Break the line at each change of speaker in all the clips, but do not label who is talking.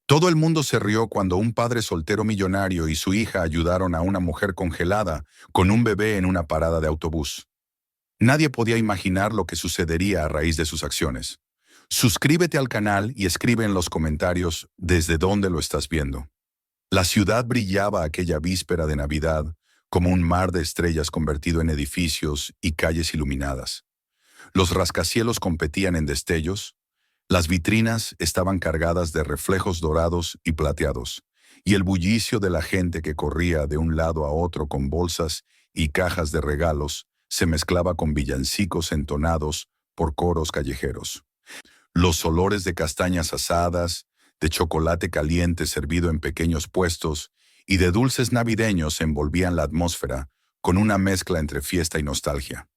Todo el mundo se rió cuando un padre soltero millonario y su hija ayudaron a una mujer congelada con un bebé en una parada de autobús. Nadie podía imaginar lo que sucedería a raíz de sus acciones. Suscríbete al canal y escribe en los comentarios desde dónde lo estás viendo. La ciudad brillaba aquella víspera de Navidad como un mar de estrellas convertido en edificios y calles iluminadas. Los rascacielos competían en destellos, las vitrinas estaban cargadas de reflejos dorados y plateados, y el bullicio de la gente que corría de un lado a otro con bolsas y cajas de regalos se mezclaba con villancicos entonados por coros callejeros. Los olores de castañas asadas, de chocolate caliente servido en pequeños puestos y de dulces navideños envolvían la atmósfera con una mezcla entre fiesta y nostalgia.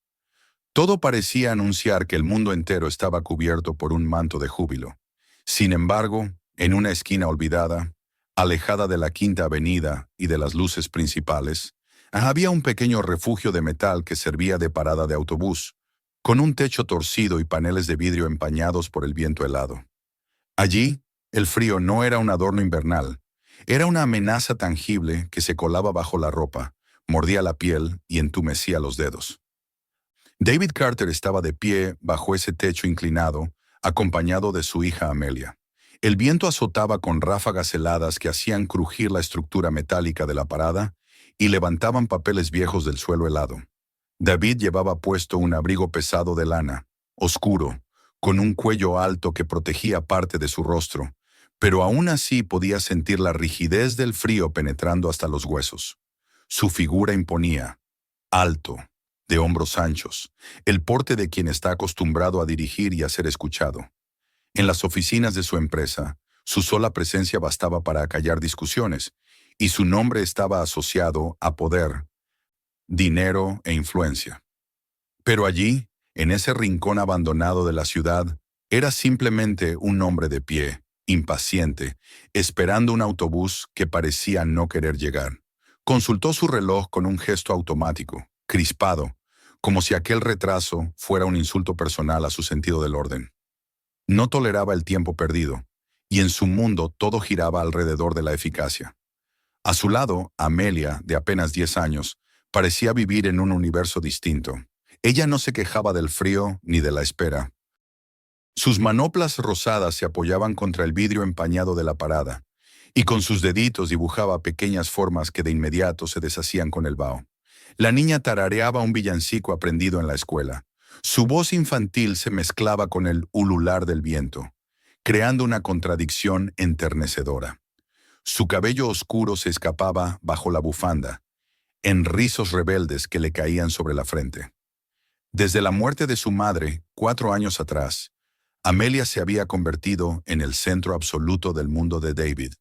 Todo parecía anunciar que el mundo entero estaba cubierto por un manto de júbilo. Sin embargo, en una esquina olvidada, alejada de la Quinta Avenida y de las luces principales, había un pequeño refugio de metal que servía de parada de autobús, con un techo torcido y paneles de vidrio empañados por el viento helado. Allí, el frío no era un adorno invernal, era una amenaza tangible que se colaba bajo la ropa, mordía la piel y entumecía los dedos. David Carter estaba de pie bajo ese techo inclinado, acompañado de su hija Amelia. El viento azotaba con ráfagas heladas que hacían crujir la estructura metálica de la parada y levantaban papeles viejos del suelo helado. David llevaba puesto un abrigo pesado de lana, oscuro, con un cuello alto que protegía parte de su rostro, pero aún así podía sentir la rigidez del frío penetrando hasta los huesos. Su figura imponía, alto, de hombros anchos, el porte de quien está acostumbrado a dirigir y a ser escuchado. En las oficinas de su empresa, su sola presencia bastaba para acallar discusiones, y su nombre estaba asociado a poder, dinero e influencia. Pero allí, en ese rincón abandonado de la ciudad, era simplemente un hombre de pie, impaciente, esperando un autobús que parecía no querer llegar. Consultó su reloj con un gesto automático, crispado, como si aquel retraso fuera un insulto personal a su sentido del orden. No toleraba el tiempo perdido, y en su mundo todo giraba alrededor de la eficacia. A su lado, Amelia, de apenas 10 años, parecía vivir en un universo distinto. Ella no se quejaba del frío ni de la espera. Sus manoplas rosadas se apoyaban contra el vidrio empañado de la parada, y con sus deditos dibujaba pequeñas formas que de inmediato se deshacían con el vaho. La niña tarareaba un villancico aprendido en la escuela. Su voz infantil se mezclaba con el ulular del viento, creando una contradicción enternecedora. Su cabello oscuro se escapaba bajo la bufanda, en rizos rebeldes que le caían sobre la frente. Desde la muerte de su madre, 4 años atrás, Amelia se había convertido en el centro absoluto del mundo de David,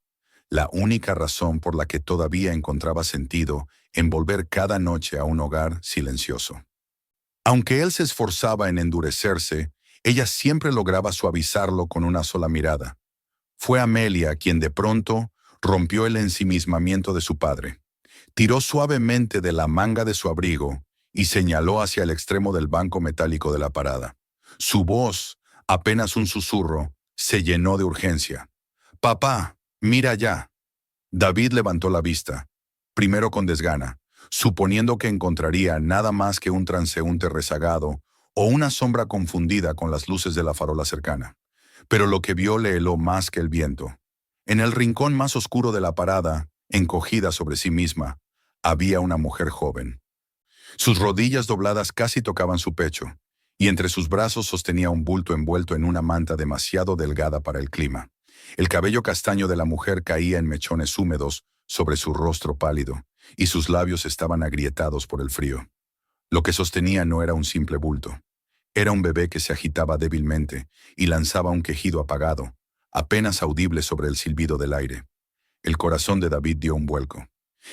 la única razón por la que todavía encontraba sentido en volver cada noche a un hogar silencioso. Aunque él se esforzaba en endurecerse, ella siempre lograba suavizarlo con una sola mirada. Fue Amelia quien de pronto rompió el ensimismamiento de su padre. Tiró suavemente de la manga de su abrigo y señaló hacia el extremo del banco metálico de la parada. Su voz, apenas un susurro, se llenó de urgencia. «Papá, mira allá». David levantó la vista, primero con desgana, suponiendo que encontraría nada más que un transeúnte rezagado o una sombra confundida con las luces de la farola cercana. Pero lo que vio le heló más que el viento. En el rincón más oscuro de la parada, encogida sobre sí misma, había una mujer joven. Sus rodillas dobladas casi tocaban su pecho, y entre sus brazos sostenía un bulto envuelto en una manta demasiado delgada para el clima. El cabello castaño de la mujer caía en mechones húmedos sobre su rostro pálido, y sus labios estaban agrietados por el frío. Lo que sostenía no era un simple bulto. Era un bebé que se agitaba débilmente y lanzaba un quejido apagado, apenas audible sobre el silbido del aire. El corazón de David dio un vuelco.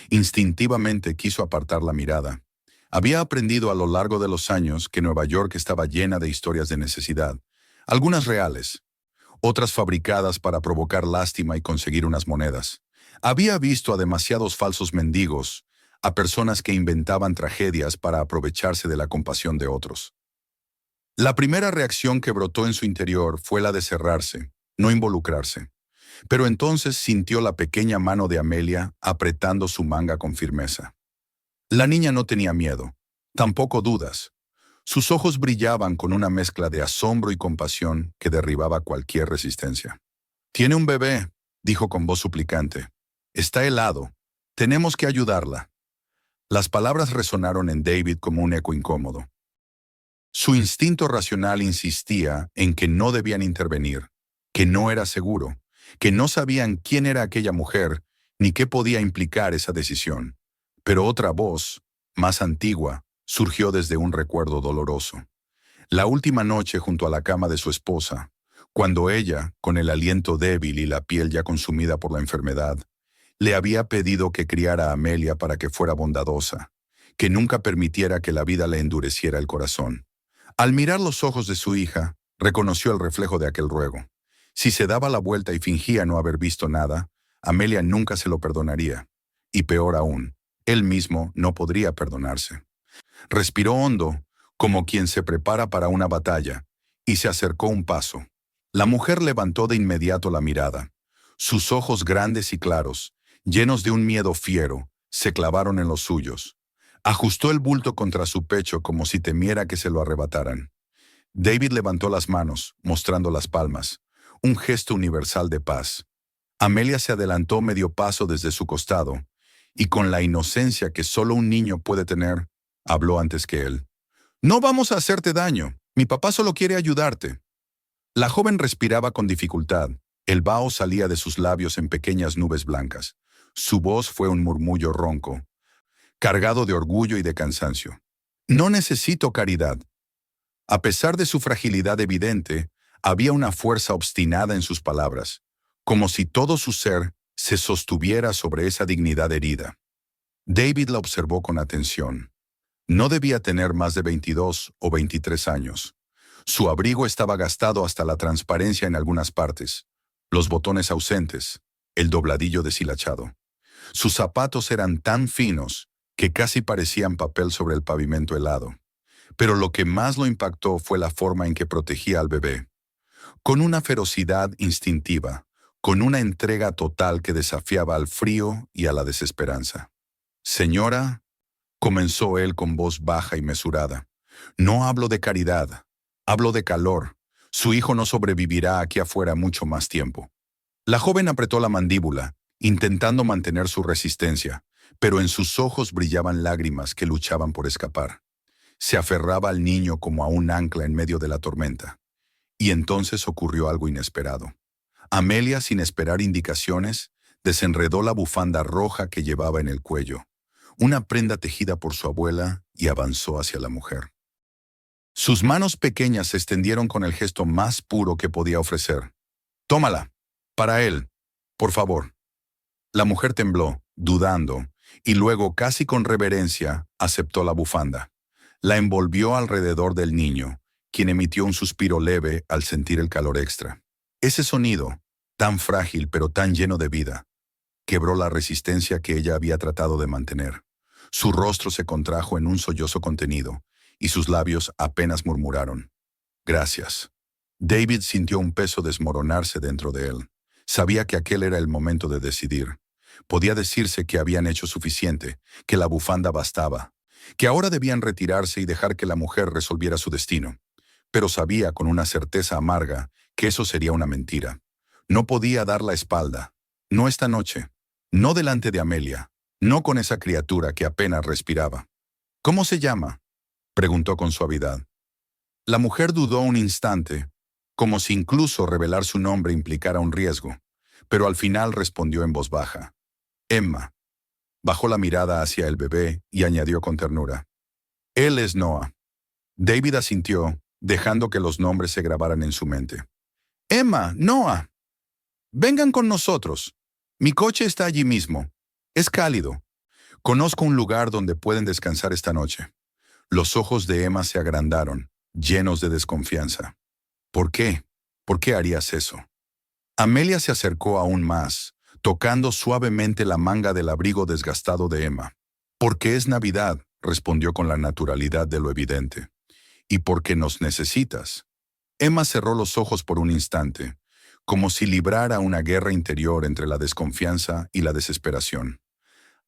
Instintivamente quiso apartar la mirada. Había aprendido a lo largo de los años que Nueva York estaba llena de historias de necesidad, algunas reales, otras fabricadas para provocar lástima y conseguir unas monedas. Había visto a demasiados falsos mendigos, a personas que inventaban tragedias para aprovecharse de la compasión de otros. La primera reacción que brotó en su interior fue la de cerrarse, no involucrarse. Pero entonces sintió la pequeña mano de Amelia apretando su manga con firmeza. La niña no tenía miedo, tampoco dudas. Sus ojos brillaban con una mezcla de asombro y compasión que derribaba cualquier resistencia. «Tiene un bebé», dijo con voz suplicante. «Está helado. Tenemos que ayudarla». Las palabras resonaron en David como un eco incómodo. Su instinto racional insistía en que no debían intervenir, que no era seguro, que no sabían quién era aquella mujer ni qué podía implicar esa decisión. Pero otra voz, más antigua, surgió desde un recuerdo doloroso. La última noche junto a la cama de su esposa, cuando ella, con el aliento débil y la piel ya consumida por la enfermedad, le había pedido que criara a Amelia para que fuera bondadosa, que nunca permitiera que la vida le endureciera el corazón. Al mirar los ojos de su hija, reconoció el reflejo de aquel ruego. Si se daba la vuelta y fingía no haber visto nada, Amelia nunca se lo perdonaría. Y peor aún, él mismo no podría perdonarse. Respiró hondo, como quien se prepara para una batalla, y se acercó un paso. La mujer levantó de inmediato la mirada. Sus ojos grandes y claros, llenos de un miedo fiero, se clavaron en los suyos. Ajustó el bulto contra su pecho como si temiera que se lo arrebataran. David levantó las manos, mostrando las palmas, un gesto universal de paz. Amelia se adelantó medio paso desde su costado, y con la inocencia que solo un niño puede tener, habló antes que él. «No vamos a hacerte daño. Mi papá solo quiere ayudarte». La joven respiraba con dificultad. El vaho salía de sus labios en pequeñas nubes blancas. Su voz fue un murmullo ronco, cargado de orgullo y de cansancio. «No necesito caridad». A pesar de su fragilidad evidente, había una fuerza obstinada en sus palabras, como si todo su ser se sostuviera sobre esa dignidad herida. David la observó con atención. No debía tener más de 22 o 23 años. Su abrigo estaba gastado hasta la transparencia en algunas partes, los botones ausentes, el dobladillo deshilachado. Sus zapatos eran tan finos que casi parecían papel sobre el pavimento helado. Pero lo que más lo impactó fue la forma en que protegía al bebé. Con una ferocidad instintiva, con una entrega total que desafiaba al frío y a la desesperanza. «Señora», comenzó él con voz baja y mesurada, «no hablo de caridad, hablo de calor. Su hijo no sobrevivirá aquí afuera mucho más tiempo». La joven apretó la mandíbula, intentando mantener su resistencia, pero en sus ojos brillaban lágrimas que luchaban por escapar. Se aferraba al niño como a un ancla en medio de la tormenta. Y entonces ocurrió algo inesperado. Amelia, sin esperar indicaciones, desenredó la bufanda roja que llevaba en el cuello, una prenda tejida por su abuela, y avanzó hacia la mujer. Sus manos pequeñas se extendieron con el gesto más puro que podía ofrecer. «Tómala. Para él. Por favor». La mujer tembló, dudando, y luego, casi con reverencia, aceptó la bufanda. La envolvió alrededor del niño, quien emitió un suspiro leve al sentir el calor extra. Ese sonido, tan frágil pero tan lleno de vida, quebró la resistencia que ella había tratado de mantener. Su rostro se contrajo en un sollozo contenido, y sus labios apenas murmuraron. «Gracias». David sintió un peso desmoronarse dentro de él. Sabía que aquel era el momento de decidir. Podía decirse que habían hecho suficiente, que la bufanda bastaba, que ahora debían retirarse y dejar que la mujer resolviera su destino. Pero sabía con una certeza amarga que eso sería una mentira. No podía dar la espalda. No esta noche. No delante de Amelia. No con esa criatura que apenas respiraba. «¿Cómo se llama?», preguntó con suavidad. La mujer dudó un instante, como si incluso revelar su nombre implicara un riesgo, pero al final respondió en voz baja. «Emma». Bajó la mirada hacia el bebé y añadió con ternura. «Él es Noah». David asintió, dejando que los nombres se grabaran en su mente. «Emma, Noah. Vengan con nosotros. Mi coche está allí mismo. Es cálido. Conozco un lugar donde pueden descansar esta noche». Los ojos de Emma se agrandaron, llenos de desconfianza. «¿Por qué? ¿Por qué harías eso?». Amelia se acercó aún más, tocando suavemente la manga del abrigo desgastado de Emma. «Porque es Navidad», respondió con la naturalidad de lo evidente. «Y porque nos necesitas». Emma cerró los ojos por un instante, como si librara una guerra interior entre la desconfianza y la desesperación.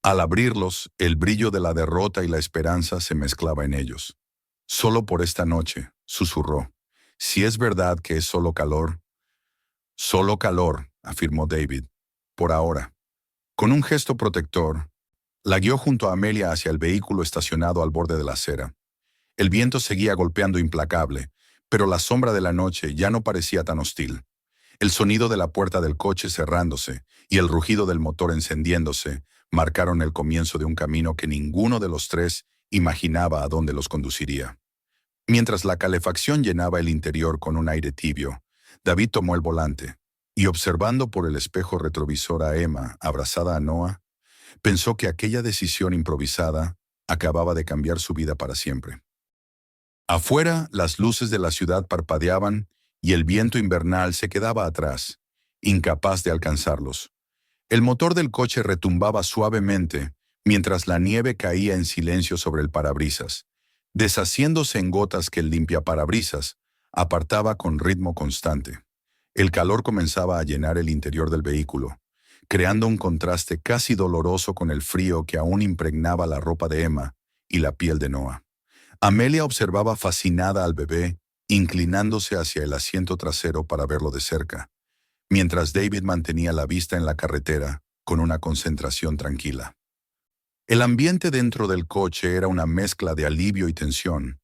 Al abrirlos, el brillo de la derrota y la esperanza se mezclaba en ellos. Solo por esta noche, susurró. Si es verdad que es solo calor, afirmó David. Por ahora. Con un gesto protector, la guió junto a Amelia hacia el vehículo estacionado al borde de la acera. El viento seguía golpeando implacable, pero la sombra de la noche ya no parecía tan hostil. El sonido de la puerta del coche cerrándose y el rugido del motor encendiéndose marcaron el comienzo de un camino que ninguno de los tres imaginaba a dónde los conduciría. Mientras la calefacción llenaba el interior con un aire tibio, David tomó el volante y, observando por el espejo retrovisor a Emma abrazada a Noah, pensó que aquella decisión improvisada acababa de cambiar su vida para siempre. Afuera, las luces de la ciudad parpadeaban y el viento invernal se quedaba atrás, incapaz de alcanzarlos. El motor del coche retumbaba suavemente mientras la nieve caía en silencio sobre el parabrisas, deshaciéndose en gotas que el limpiaparabrisas apartaba con ritmo constante. El calor comenzaba a llenar el interior del vehículo, creando un contraste casi doloroso con el frío que aún impregnaba la ropa de Emma y la piel de Noah. Amelia observaba fascinada al bebé, inclinándose hacia el asiento trasero para verlo de cerca, mientras David mantenía la vista en la carretera con una concentración tranquila. El ambiente dentro del coche era una mezcla de alivio y tensión.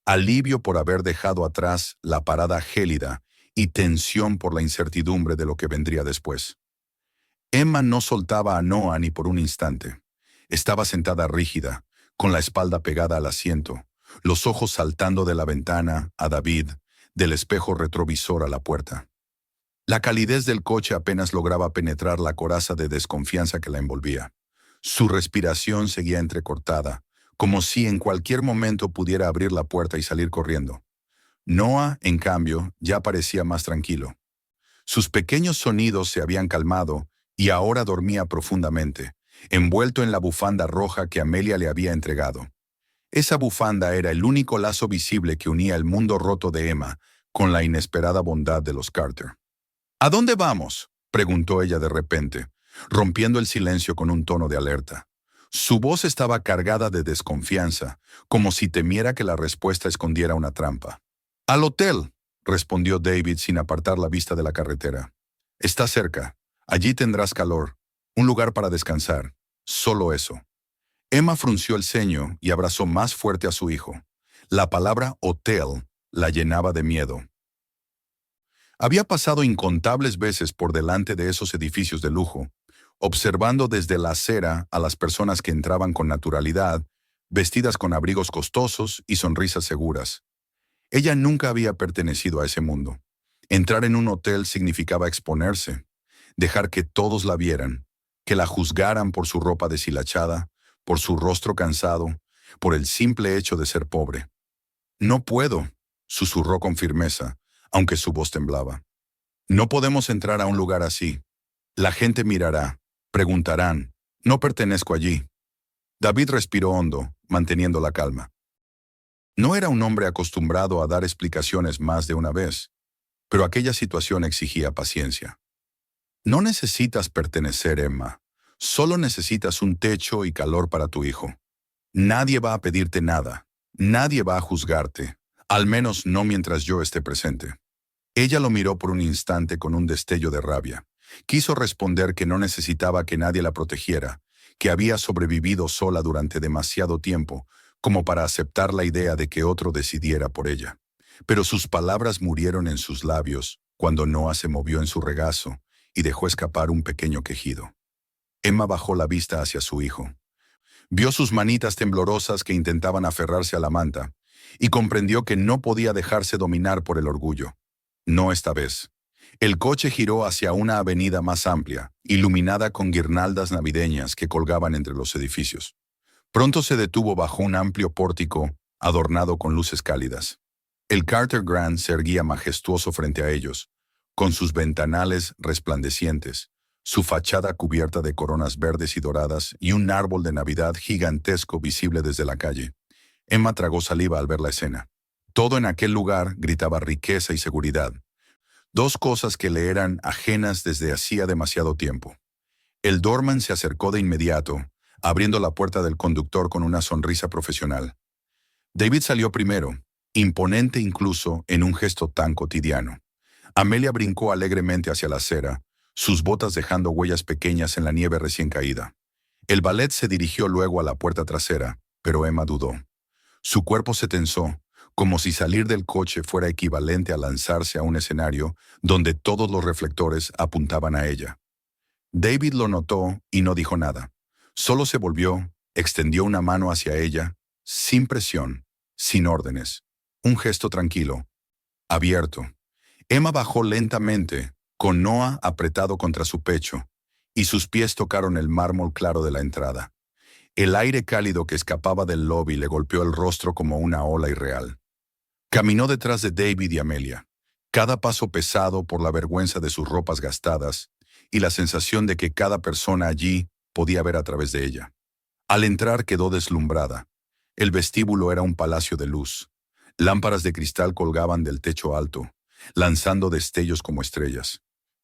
Alivio por haber dejado atrás la parada gélida y tensión por la incertidumbre de lo que vendría después. Emma no soltaba a Noah ni por un instante. Estaba sentada rígida, con la espalda pegada al asiento, los ojos saltando de la ventana a David, del espejo retrovisor a la puerta. La calidez del coche apenas lograba penetrar la coraza de desconfianza que la envolvía. Su respiración seguía entrecortada, como si en cualquier momento pudiera abrir la puerta y salir corriendo. Noah, en cambio, ya parecía más tranquilo. Sus pequeños sonidos se habían calmado y ahora dormía profundamente, envuelto en la bufanda roja que Amelia le había entregado. Esa bufanda era el único lazo visible que unía el mundo roto de Emma con la inesperada bondad de los Carter. ¿A dónde vamos?, preguntó ella de repente, rompiendo el silencio con un tono de alerta. Su voz estaba cargada de desconfianza, como si temiera que la respuesta escondiera una trampa. «Al hotel», respondió David sin apartar la vista de la carretera. «Está cerca. Allí tendrás calor, un lugar para descansar. Solo eso». Emma frunció el ceño y abrazó más fuerte a su hijo. La palabra hotel la llenaba de miedo. Había pasado incontables veces por delante de esos edificios de lujo, observando desde la acera a las personas que entraban con naturalidad, vestidas con abrigos costosos y sonrisas seguras. Ella nunca había pertenecido a ese mundo. Entrar en un hotel significaba exponerse, dejar que todos la vieran, que la juzgaran por su ropa deshilachada, por su rostro cansado, por el simple hecho de ser pobre. «No puedo», susurró con firmeza, aunque su voz temblaba. «No podemos entrar a un lugar así. La gente mirará, preguntarán. No pertenezco allí». David respiró hondo, manteniendo la calma. No era un hombre acostumbrado a dar explicaciones más de una vez, pero aquella situación exigía paciencia. «No necesitas pertenecer, Emma. Solo necesitas un techo y calor para tu hijo. Nadie va a pedirte nada. Nadie va a juzgarte, al menos no mientras yo esté presente». Ella lo miró por un instante con un destello de rabia. Quiso responder que no necesitaba que nadie la protegiera, que había sobrevivido sola durante demasiado tiempo, como para aceptar la idea de que otro decidiera por ella. Pero sus palabras murieron en sus labios cuando Noah se movió en su regazo y dejó escapar un pequeño quejido. Emma bajó la vista hacia su hijo. Vio sus manitas temblorosas que intentaban aferrarse a la manta y comprendió que no podía dejarse dominar por el orgullo. No esta vez. El coche giró hacia una avenida más amplia, iluminada con guirnaldas navideñas que colgaban entre los edificios. Pronto se detuvo bajo un amplio pórtico adornado con luces cálidas. El Carter Grand se erguía majestuoso frente a ellos, con sus ventanales resplandecientes, su fachada cubierta de coronas verdes y doradas y un árbol de Navidad gigantesco visible desde la calle. Emma tragó saliva al ver la escena. Todo en aquel lugar gritaba riqueza y seguridad. Dos cosas que le eran ajenas desde hacía demasiado tiempo. El doorman se acercó de inmediato, abriendo la puerta del conductor con una sonrisa profesional. David salió primero, imponente incluso en un gesto tan cotidiano. Amelia brincó alegremente hacia la acera, sus botas dejando huellas pequeñas en la nieve recién caída. El ballet se dirigió luego a la puerta trasera, pero Emma dudó. Su cuerpo se tensó, como si salir del coche fuera equivalente a lanzarse a un escenario donde todos los reflectores apuntaban a ella. David lo notó y no dijo nada. Solo se volvió, extendió una mano hacia ella, sin presión, sin órdenes. Un gesto tranquilo, abierto. Emma bajó lentamente, con Noah apretado contra su pecho, y sus pies tocaron el mármol claro de la entrada. El aire cálido que escapaba del lobby le golpeó el rostro como una ola irreal. Caminó detrás de David y Amelia, cada paso pesado por la vergüenza de sus ropas gastadas y la sensación de que cada persona allí podía ver a través de ella. Al entrar quedó deslumbrada. El vestíbulo era un palacio de luz. Lámparas de cristal colgaban del techo alto, lanzando destellos como estrellas.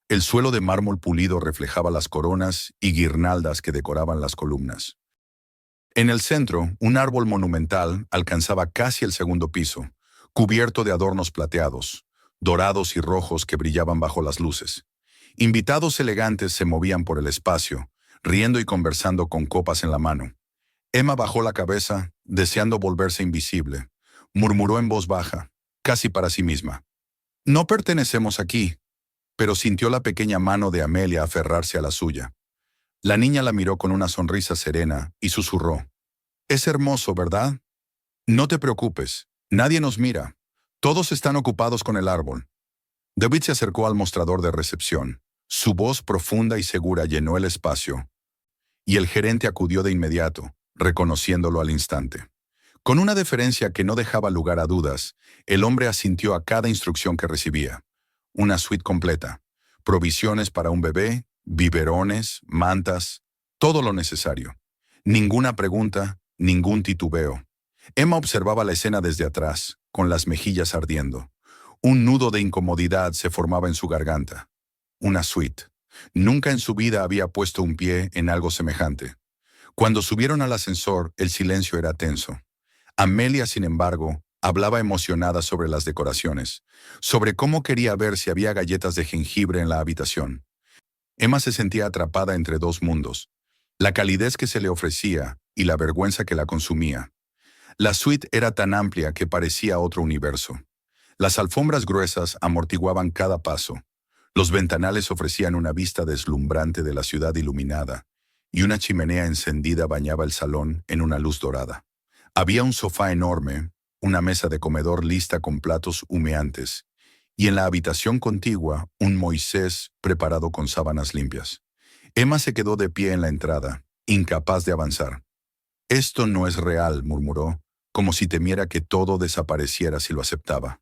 El suelo de mármol pulido reflejaba las coronas y guirnaldas que decoraban las columnas. En el centro, un árbol monumental alcanzaba casi el segundo piso, cubierto de adornos plateados, dorados y rojos que brillaban bajo las luces. Invitados elegantes se movían por el espacio, riendo y conversando con copas en la mano. Emma bajó la cabeza, deseando volverse invisible. Murmuró en voz baja, casi para sí misma. No pertenecemos aquí, pero sintió la pequeña mano de Amelia aferrarse a la suya. La niña la miró con una sonrisa serena y susurró. Es hermoso, ¿verdad? No te preocupes, nadie nos mira. Todos están ocupados con el árbol. David se acercó al mostrador de recepción. Su voz profunda y segura llenó el espacio, y el gerente acudió de inmediato, reconociéndolo al instante. Con una deferencia que no dejaba lugar a dudas, el hombre asintió a cada instrucción que recibía. Una suite completa, provisiones para un bebé, biberones, mantas, todo lo necesario. Ninguna pregunta, ningún titubeo. Emma observaba la escena desde atrás, con las mejillas ardiendo. Un nudo de incomodidad se formaba en su garganta. Una suite. Nunca en su vida había puesto un pie en algo semejante. Cuando subieron al ascensor, el silencio era tenso. Amelia, sin embargo, hablaba emocionada sobre las decoraciones, sobre cómo quería ver si había galletas de jengibre en la habitación. Emma se sentía atrapada entre dos mundos, la calidez que se le ofrecía y la vergüenza que la consumía. La suite era tan amplia que parecía otro universo. Las alfombras gruesas amortiguaban cada paso. Los ventanales ofrecían una vista deslumbrante de la ciudad iluminada, y una chimenea encendida bañaba el salón en una luz dorada. Había un sofá enorme, una mesa de comedor lista con platos humeantes, y en la habitación contigua un Moisés preparado con sábanas limpias. Emma se quedó de pie en la entrada, incapaz de avanzar. Esto no es real, murmuró, como si temiera que todo desapareciera si lo aceptaba.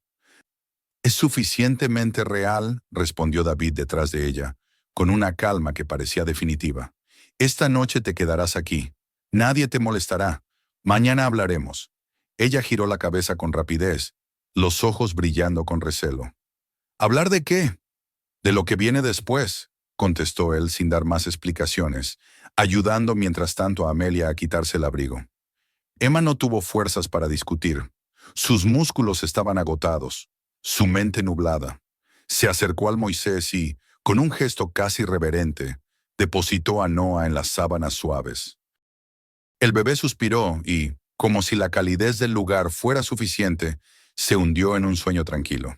Es suficientemente real, respondió David detrás de ella, con una calma que parecía definitiva. Esta noche te quedarás aquí. Nadie te molestará. Mañana hablaremos. Ella giró la cabeza con rapidez, los ojos brillando con recelo. ¿Hablar de qué? De lo que viene después, contestó él sin dar más explicaciones, ayudando mientras tanto a Amelia a quitarse el abrigo. Emma no tuvo fuerzas para discutir. Sus músculos estaban agotados, su mente nublada. Se acercó al Moisés y, con un gesto casi reverente, depositó a Noah en las sábanas suaves. El bebé suspiró y, como si la calidez del lugar fuera suficiente, se hundió en un sueño tranquilo.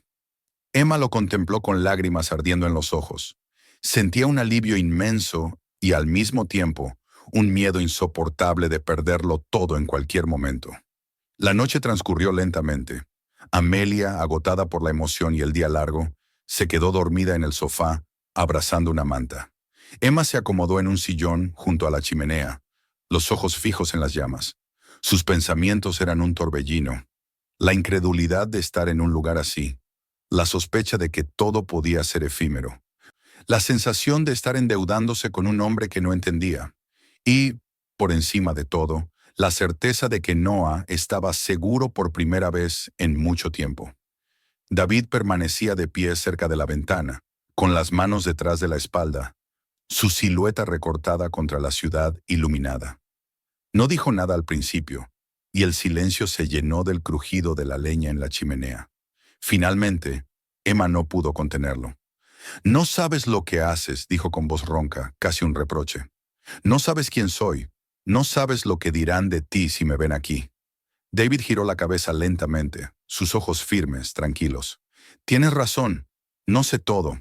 Emma lo contempló con lágrimas ardiendo en los ojos. Sentía un alivio inmenso y, al mismo tiempo, un miedo insoportable de perderlo todo en cualquier momento. La noche transcurrió lentamente. Amelia, agotada por la emoción y el día largo, se quedó dormida en el sofá, abrazando una manta. Emma se acomodó en un sillón junto a la chimenea, los ojos fijos en las llamas. Sus pensamientos eran un torbellino. La incredulidad de estar en un lugar así, la sospecha de que todo podía ser efímero, la sensación de estar endeudándose con un hombre que no entendía, y, por encima de todo, la certeza de que Noah estaba seguro por primera vez en mucho tiempo. David permanecía de pie cerca de la ventana, con las manos detrás de la espalda, su silueta recortada contra la ciudad iluminada. No dijo nada al principio, y el silencio se llenó del crujido de la leña en la chimenea. Finalmente, Emma no pudo contenerlo. «No sabes lo que haces», dijo con voz ronca, casi un reproche. «No sabes quién soy. No sabes lo que dirán de ti si me ven aquí». David giró la cabeza lentamente, sus ojos firmes, tranquilos. «Tienes razón. No sé todo,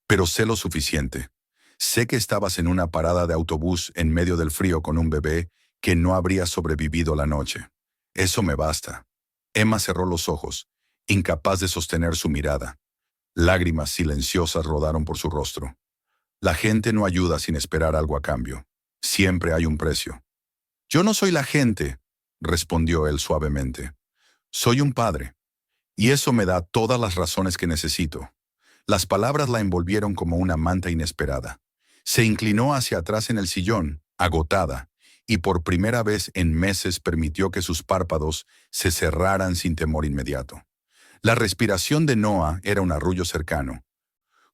pero sé lo suficiente. Sé que estabas en una parada de autobús en medio del frío con un bebé que no habría sobrevivido la noche. Eso me basta». Emma cerró los ojos, incapaz de sostener su mirada. Lágrimas silenciosas rodaron por su rostro. La gente no ayuda sin esperar algo a cambio. Siempre hay un precio. «Yo no soy la gente», respondió él suavemente. «Soy un padre, y eso me da todas las razones que necesito». Las palabras la envolvieron como una manta inesperada. Se inclinó hacia atrás en el sillón, agotada, y por primera vez en meses permitió que sus párpados se cerraran sin temor inmediato. La respiración de Noah era un arrullo cercano,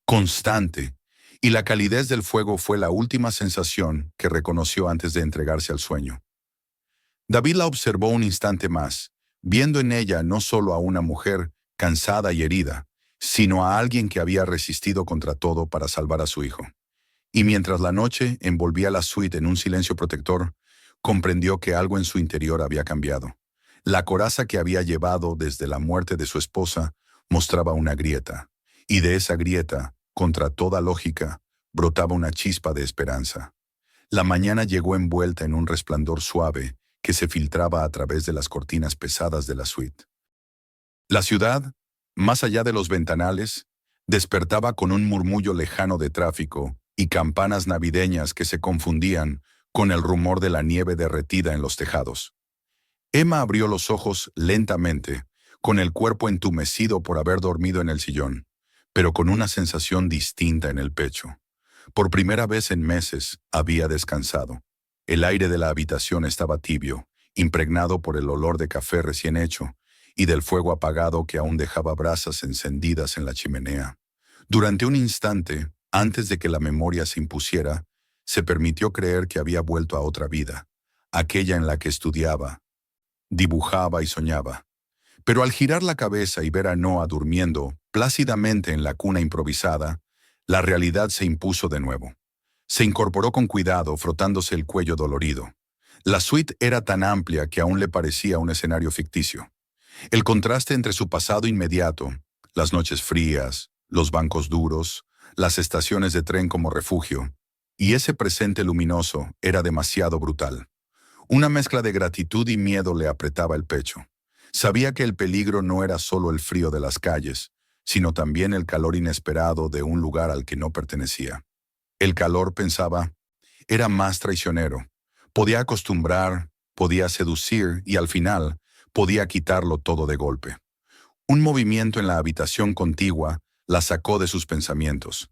constante, y la calidez del fuego fue la última sensación que reconoció antes de entregarse al sueño. David la observó un instante más, viendo en ella no solo a una mujer cansada y herida, sino a alguien que había resistido contra todo para salvar a su hijo. Y mientras la noche envolvía la suite en un silencio protector, comprendió que algo en su interior había cambiado. La coraza que había llevado desde la muerte de su esposa mostraba una grieta, y de esa grieta, contra toda lógica, brotaba una chispa de esperanza. La mañana llegó envuelta en un resplandor suave que se filtraba a través de las cortinas pesadas de la suite. La ciudad, más allá de los ventanales, despertaba con un murmullo lejano de tráfico y campanas navideñas que se confundían con el rumor de la nieve derretida en los tejados. Emma abrió los ojos lentamente, con el cuerpo entumecido por haber dormido en el sillón, pero con una sensación distinta en el pecho. Por primera vez en meses había descansado. El aire de la habitación estaba tibio, impregnado por el olor de café recién hecho y del fuego apagado que aún dejaba brasas encendidas en la chimenea. Durante un instante, antes de que la memoria se impusiera, se permitió creer que había vuelto a otra vida, aquella en la que estudiaba, dibujaba y soñaba. Pero al girar la cabeza y ver a Noah durmiendo plácidamente en la cuna improvisada, la realidad se impuso de nuevo. Se incorporó con cuidado, frotándose el cuello dolorido. La suite era tan amplia que aún le parecía un escenario ficticio. El contraste entre su pasado inmediato, las noches frías, los bancos duros, las estaciones de tren como refugio, y ese presente luminoso era demasiado brutal. Una mezcla de gratitud y miedo le apretaba el pecho. Sabía que el peligro no era solo el frío de las calles, sino también el calor inesperado de un lugar al que no pertenecía. El calor, pensaba, era más traicionero. Podía acostumbrar, podía seducir y al final podía quitarlo todo de golpe. Un movimiento en la habitación contigua la sacó de sus pensamientos.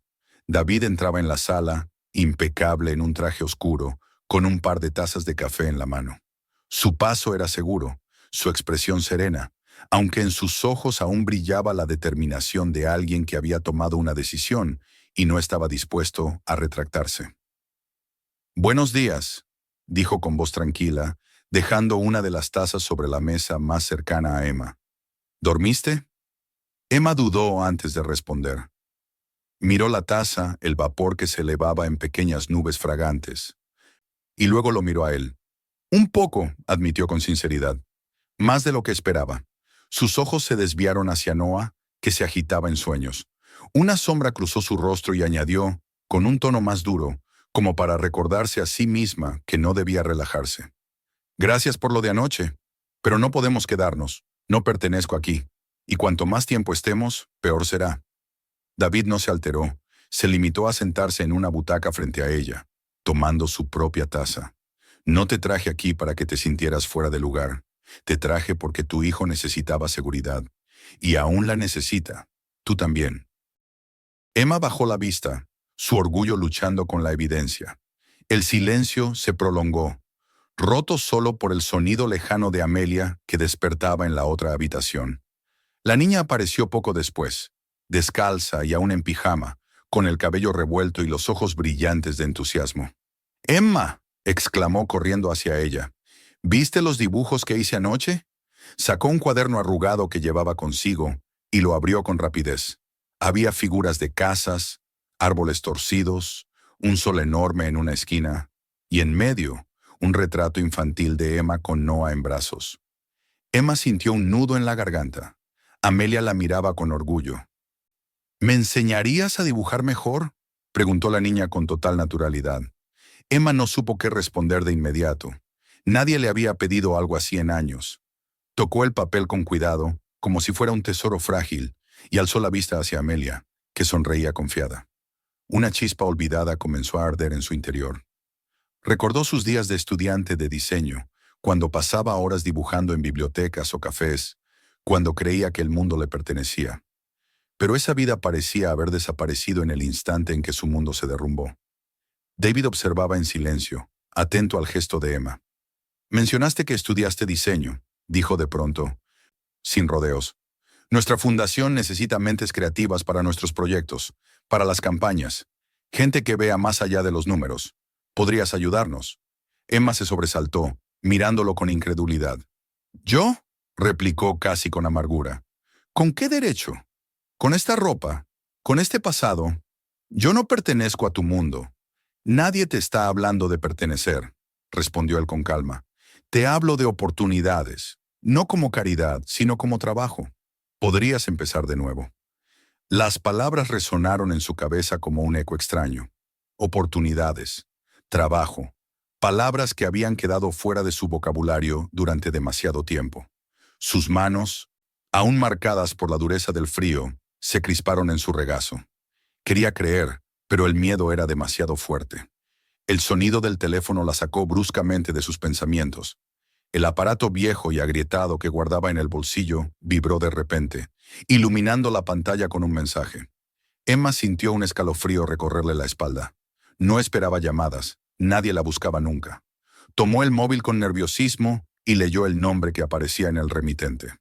David entraba en la sala, impecable en un traje oscuro, con un par de tazas de café en la mano. Su paso era seguro, su expresión serena, aunque en sus ojos aún brillaba la determinación de alguien que había tomado una decisión y no estaba dispuesto a retractarse. «Buenos días», dijo con voz tranquila, dejando una de las tazas sobre la mesa más cercana a Emma. «¿Dormiste?» Emma dudó antes de responder. Miró la taza, el vapor que se elevaba en pequeñas nubes fragantes, y luego lo miró a él. «Un poco», admitió con sinceridad. «Más de lo que esperaba». Sus ojos se desviaron hacia Noah, que se agitaba en sueños. Una sombra cruzó su rostro y añadió, con un tono más duro, como para recordarse a sí misma que no debía relajarse. «Gracias por lo de anoche, pero no podemos quedarnos. No pertenezco aquí, y cuanto más tiempo estemos, peor será». David no se alteró, se limitó a sentarse en una butaca frente a ella, tomando su propia taza. «No te traje aquí para que te sintieras fuera de lugar. Te traje porque tu hijo necesitaba seguridad, y aún la necesita. Tú también». Emma bajó la vista, su orgullo luchando con la evidencia. El silencio se prolongó, roto solo por el sonido lejano de Amelia que despertaba en la otra habitación. La niña apareció poco después, descalza y aún en pijama, con el cabello revuelto y los ojos brillantes de entusiasmo. «¡Emma!», exclamó corriendo hacia ella. «¿Viste los dibujos que hice anoche?». Sacó un cuaderno arrugado que llevaba consigo y lo abrió con rapidez. Había figuras de casas, árboles torcidos, un sol enorme en una esquina, y en medio, un retrato infantil de Emma con Noah en brazos. Emma sintió un nudo en la garganta. Amelia la miraba con orgullo. «¿Me enseñarías a dibujar mejor?», preguntó la niña con total naturalidad. Emma no supo qué responder de inmediato. Nadie le había pedido algo así en años. Tocó el papel con cuidado, como si fuera un tesoro frágil, y alzó la vista hacia Amelia, que sonreía confiada. Una chispa olvidada comenzó a arder en su interior. Recordó sus días de estudiante de diseño, cuando pasaba horas dibujando en bibliotecas o cafés, cuando creía que el mundo le pertenecía. Pero esa vida parecía haber desaparecido en el instante en que su mundo se derrumbó. David observaba en silencio, atento al gesto de Emma. «Mencionaste que estudiaste diseño», dijo de pronto, sin rodeos. «Nuestra fundación necesita mentes creativas para nuestros proyectos, para las campañas, gente que vea más allá de los números. ¿Podrías ayudarnos?». Emma se sobresaltó, mirándolo con incredulidad. «¿Yo?», replicó casi con amargura. «¿Con qué derecho? ¿Con esta ropa? ¿Con este pasado? Yo no pertenezco a tu mundo». «Nadie te está hablando de pertenecer», respondió él con calma. «Te hablo de oportunidades, no como caridad, sino como trabajo. Podrías empezar de nuevo». Las palabras resonaron en su cabeza como un eco extraño. Oportunidades, trabajo, palabras que habían quedado fuera de su vocabulario durante demasiado tiempo. Sus manos, aún marcadas por la dureza del frío, se crisparon en su regazo. Quería creer, pero el miedo era demasiado fuerte. El sonido del teléfono la sacó bruscamente de sus pensamientos. El aparato viejo y agrietado que guardaba en el bolsillo vibró de repente, iluminando la pantalla con un mensaje. Emma sintió un escalofrío recorrerle la espalda. No esperaba llamadas, nadie la buscaba nunca. Tomó el móvil con nerviosismo y leyó el nombre que aparecía en el remitente.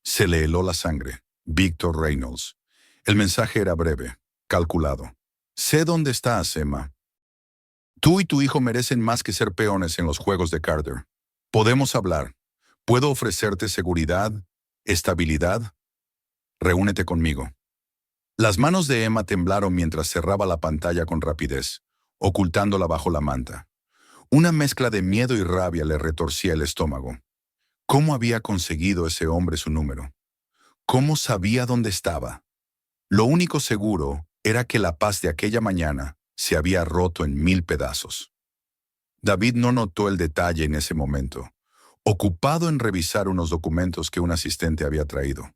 Se le heló la sangre. Victor Reynolds. El mensaje era breve, calculado. «Sé dónde estás, Emma. Tú y tu hijo merecen más que ser peones en los juegos de Carter. Podemos hablar. Puedo ofrecerte seguridad, estabilidad. Reúnete conmigo». Las manos de Emma temblaron mientras cerraba la pantalla con rapidez, ocultándola bajo la manta. Una mezcla de miedo y rabia le retorcía el estómago. ¿Cómo había conseguido ese hombre su número? ¿Cómo sabía dónde estaba? Lo único seguro era que la paz de aquella mañana se había roto en 1000 pedazos. David no notó el detalle en ese momento, ocupado en revisar unos documentos que un asistente había traído.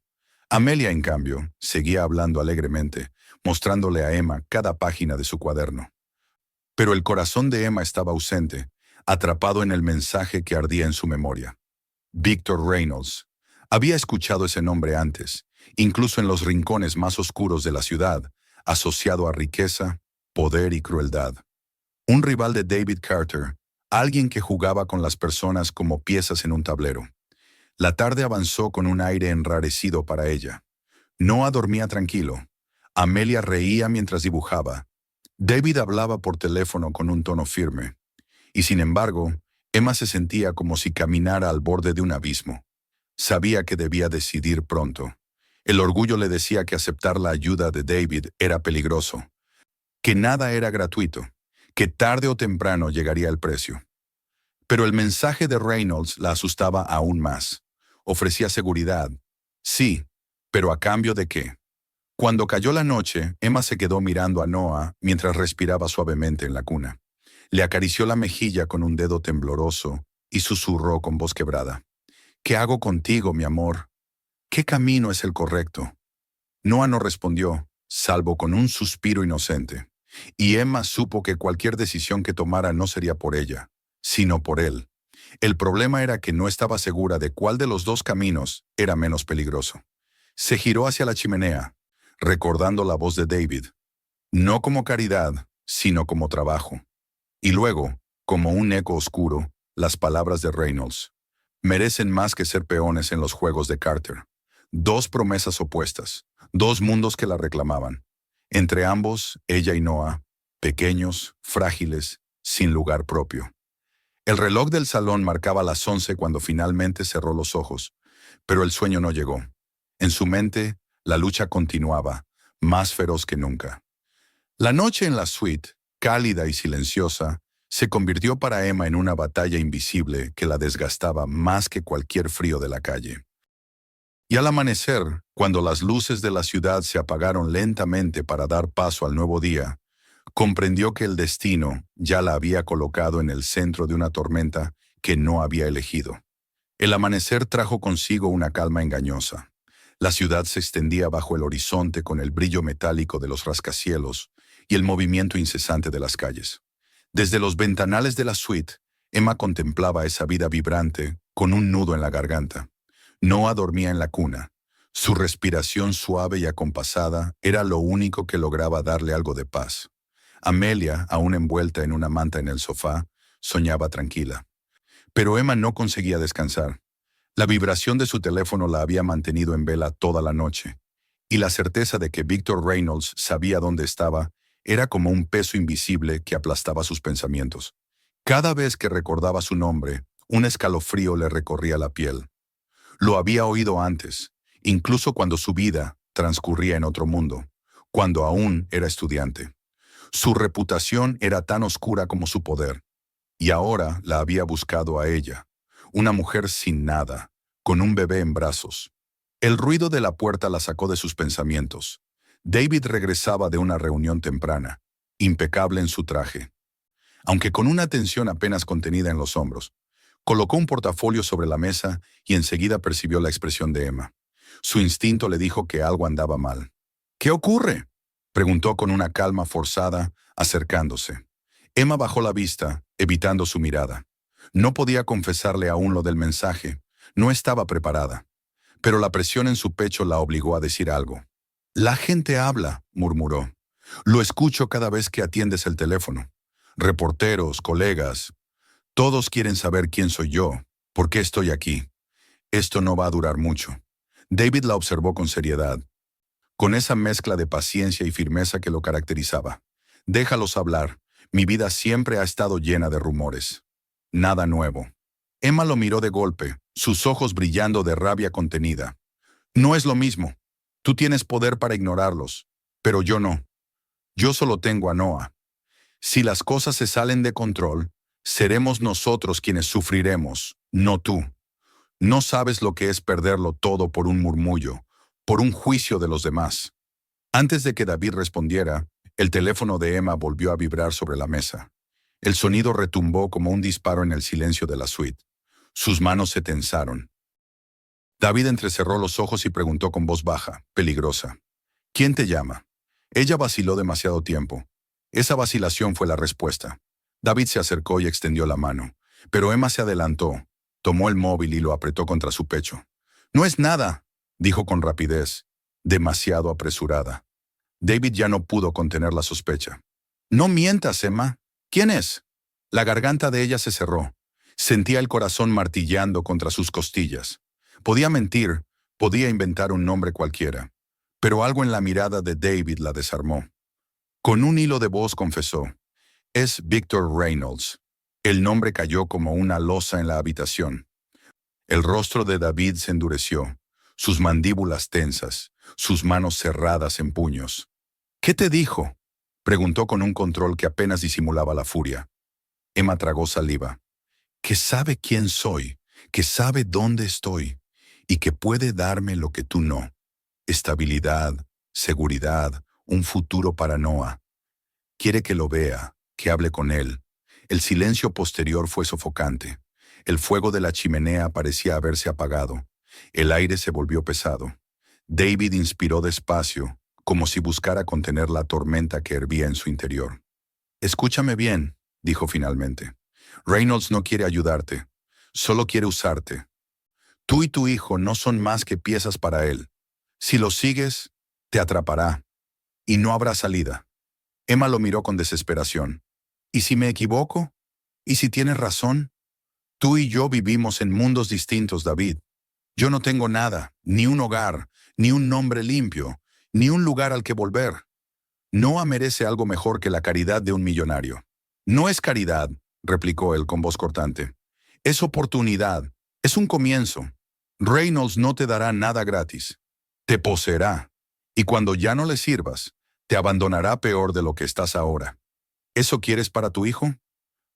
Amelia, en cambio, seguía hablando alegremente, mostrándole a Emma cada página de su cuaderno. Pero el corazón de Emma estaba ausente, atrapado en el mensaje que ardía en su memoria. Victor Reynolds. Había escuchado ese nombre antes, incluso en los rincones más oscuros de la ciudad, asociado a riqueza, poder y crueldad. Un rival de David Carter, alguien que jugaba con las personas como piezas en un tablero. La tarde avanzó con un aire enrarecido para ella. Noah dormía tranquilo. Amelia reía mientras dibujaba. David hablaba por teléfono con un tono firme. Y sin embargo, Emma se sentía como si caminara al borde de un abismo. Sabía que debía decidir pronto. El orgullo le decía que aceptar la ayuda de David era peligroso, que nada era gratuito, que tarde o temprano llegaría el precio. Pero el mensaje de Reynolds la asustaba aún más. Ofrecía seguridad. Sí, pero ¿a cambio de qué? Cuando cayó la noche, Emma se quedó mirando a Noah mientras respiraba suavemente en la cuna. Le acarició la mejilla con un dedo tembloroso y susurró con voz quebrada. «¿Qué hago contigo, mi amor? ¿Qué camino es el correcto?». Noah no respondió, salvo con un suspiro inocente. Y Emma supo que cualquier decisión que tomara no sería por ella, sino por él. El problema era que no estaba segura de cuál de los dos caminos era menos peligroso. Se giró hacia la chimenea, recordando la voz de David. No como caridad, sino como trabajo. Y luego, como un eco oscuro, las palabras de Reynolds. Merecen más que ser peones en los juegos de Carter. Dos promesas opuestas, dos mundos que la reclamaban. Entre ambos, ella y Noah, pequeños, frágiles, sin lugar propio. El reloj del salón marcaba las 11 cuando finalmente cerró los ojos, pero el sueño no llegó. En su mente, la lucha continuaba, más feroz que nunca. La noche en la suite, cálida y silenciosa, se convirtió para Emma en una batalla invisible que la desgastaba más que cualquier frío de la calle. Y al amanecer, cuando las luces de la ciudad se apagaron lentamente para dar paso al nuevo día, comprendió que el destino ya la había colocado en el centro de una tormenta que no había elegido. El amanecer trajo consigo una calma engañosa. La ciudad se extendía bajo el horizonte con el brillo metálico de los rascacielos y el movimiento incesante de las calles. Desde los ventanales de la suite, Emma contemplaba esa vida vibrante con un nudo en la garganta. Noah dormía en la cuna. Su respiración suave y acompasada era lo único que lograba darle algo de paz. Amelia, aún envuelta en una manta en el sofá, soñaba tranquila. Pero Emma no conseguía descansar. La vibración de su teléfono la había mantenido en vela toda la noche, y la certeza de que Victor Reynolds sabía dónde estaba era como un peso invisible que aplastaba sus pensamientos. Cada vez que recordaba su nombre, un escalofrío le recorría la piel. Lo había oído antes, incluso cuando su vida transcurría en otro mundo, cuando aún era estudiante. Su reputación era tan oscura como su poder, y ahora la había buscado a ella, una mujer sin nada, con un bebé en brazos. El ruido de la puerta la sacó de sus pensamientos. David regresaba de una reunión temprana, impecable en su traje, aunque con una tensión apenas contenida en los hombros. Colocó un portafolio sobre la mesa y enseguida percibió la expresión de Emma. Su instinto le dijo que algo andaba mal. «¿Qué ocurre?», preguntó con una calma forzada, acercándose. Emma bajó la vista, evitando su mirada. No podía confesarle aún lo del mensaje. No estaba preparada. Pero la presión en su pecho la obligó a decir algo. «La gente habla», murmuró. «Lo escucho cada vez que atiendes el teléfono. Reporteros, colegas. Todos quieren saber quién soy yo, por qué estoy aquí. Esto no va a durar mucho». David la observó con seriedad, con esa mezcla de paciencia y firmeza que lo caracterizaba. «Déjalos hablar. Mi vida siempre ha estado llena de rumores. Nada nuevo». Emma lo miró de golpe, sus ojos brillando de rabia contenida. «No es lo mismo. Tú tienes poder para ignorarlos, pero yo no. Yo solo tengo a Noah. Si las cosas se salen de control, seremos nosotros quienes sufriremos, no tú. No sabes lo que es perderlo todo por un murmullo, por un juicio de los demás». Antes de que David respondiera, el teléfono de Emma volvió a vibrar sobre la mesa. El sonido retumbó como un disparo en el silencio de la suite. Sus manos se tensaron. David entrecerró los ojos y preguntó con voz baja, peligrosa. «¿Quién te llama?». Ella vaciló demasiado tiempo. Esa vacilación fue la respuesta. David se acercó y extendió la mano, pero Emma se adelantó, tomó el móvil y lo apretó contra su pecho. «No es nada», dijo con rapidez, demasiado apresurada. David ya no pudo contener la sospecha. «No mientas, Emma. ¿Quién es?». La garganta de ella se cerró. Sentía el corazón martillando contra sus costillas. Podía mentir, podía inventar un nombre cualquiera, pero algo en la mirada de David la desarmó. Con un hilo de voz confesó: «Es Victor Reynolds». El nombre cayó como una losa en la habitación. El rostro de David se endureció, sus mandíbulas tensas, sus manos cerradas en puños. «¿Qué te dijo?», preguntó con un control que apenas disimulaba la furia. Emma tragó saliva. «Que sabe quién soy, que sabe dónde estoy, y que puede darme lo que tú no. Estabilidad, seguridad, un futuro para Noah. Quiere que lo vea, que hable con él». El silencio posterior fue sofocante. El fuego de la chimenea parecía haberse apagado. El aire se volvió pesado. David inspiró despacio, como si buscara contener la tormenta que hervía en su interior. «Escúchame bien», dijo finalmente. «Reynolds no quiere ayudarte, solo quiere usarte. Tú y tu hijo no son más que piezas para él. Si lo sigues, te atrapará, y no habrá salida». Emma lo miró con desesperación. «¿Y si me equivoco? ¿Y si tienes razón? Tú y yo vivimos en mundos distintos, David. Yo no tengo nada, ni un hogar, ni un nombre limpio, ni un lugar al que volver. Noah merece algo mejor que la caridad de un millonario. No es caridad, replicó él con voz cortante. Es oportunidad, es un comienzo. Reynolds no te dará nada gratis. Te poseerá, y cuando ya no le sirvas, te abandonará peor de lo que estás ahora. ¿Eso quieres para tu hijo?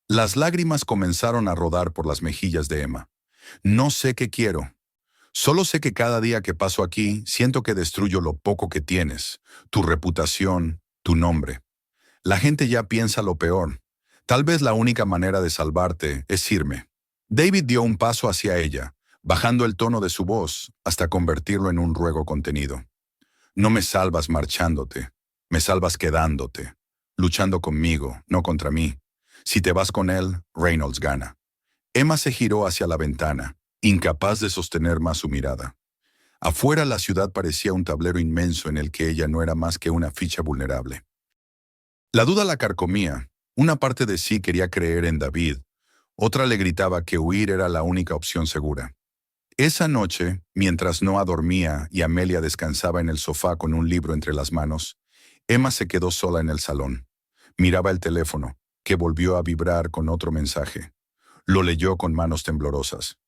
Las lágrimas comenzaron a rodar por las mejillas de Emma. No sé qué quiero. Solo sé que cada día que paso aquí, siento que destruyo lo poco que tienes, tu reputación, tu nombre. La gente ya piensa lo peor. Tal vez la única manera de salvarte es irme. David dio un paso hacia ella, bajando el tono de su voz hasta convertirlo en un ruego contenido. No me salvas marchándote, me salvas quedándote, luchando conmigo, no contra mí. Si te vas con él, Reynolds gana. Emma se giró hacia la ventana, incapaz de sostener más su mirada. Afuera la ciudad parecía un tablero inmenso en el que ella no era más que una ficha vulnerable. La duda la carcomía. Una parte de sí quería creer en David, otra le gritaba que huir era la única opción segura. Esa noche, mientras Noah dormía y Amelia descansaba en el sofá con un libro entre las manos, Emma se quedó sola en el salón. Miraba el teléfono, que volvió a vibrar con otro mensaje. Lo leyó con manos temblorosas.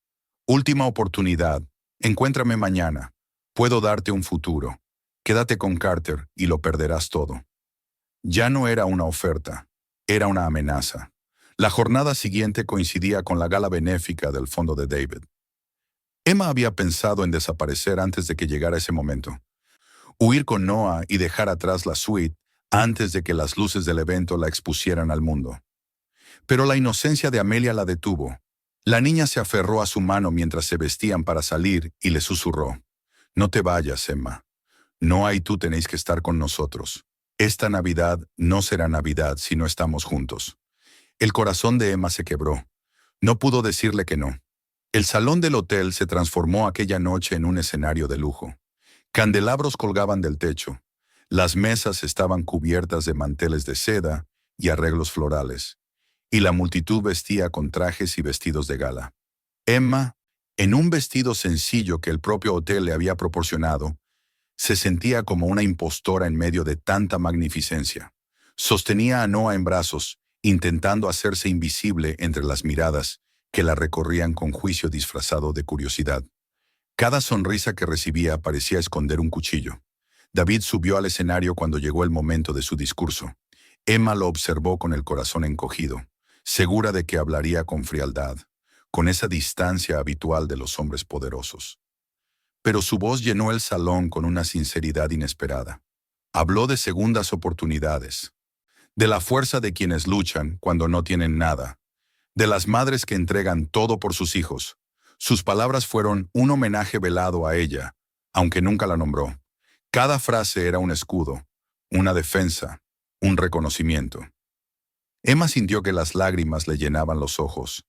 Última oportunidad. Encuéntrame mañana. Puedo darte un futuro. Quédate con Carter y lo perderás todo. Ya no era una oferta, era una amenaza. La jornada siguiente coincidía con la gala benéfica del fondo de David. Emma había pensado en desaparecer antes de que llegara ese momento. Huir con Noah y dejar atrás la suite antes de que las luces del evento la expusieran al mundo. Pero la inocencia de Amelia la detuvo. La niña se aferró a su mano mientras se vestían para salir y le susurró. No te vayas, Emma. Noah y tú tenéis que estar con nosotros. Esta Navidad no será Navidad si no estamos juntos. El corazón de Emma se quebró. No pudo decirle que no. El salón del hotel se transformó aquella noche en un escenario de lujo. Candelabros colgaban del techo. Las mesas estaban cubiertas de manteles de seda y arreglos florales. Y la multitud vestía con trajes y vestidos de gala. Emma, en un vestido sencillo que el propio hotel le había proporcionado, se sentía como una impostora en medio de tanta magnificencia. Sostenía a Noah en brazos, intentando hacerse invisible entre las miradas que la recorrían con juicio disfrazado de curiosidad. Cada sonrisa que recibía parecía esconder un cuchillo. David subió al escenario cuando llegó el momento de su discurso. Emma lo observó con el corazón encogido, segura de que hablaría con frialdad, con esa distancia habitual de los hombres poderosos. Pero su voz llenó el salón con una sinceridad inesperada. Habló de segundas oportunidades, de la fuerza de quienes luchan cuando no tienen nada, de las madres que entregan todo por sus hijos. Sus palabras fueron un homenaje velado a ella, aunque nunca la nombró. Cada frase era un escudo, una defensa, un reconocimiento. Emma sintió que las lágrimas le llenaban los ojos.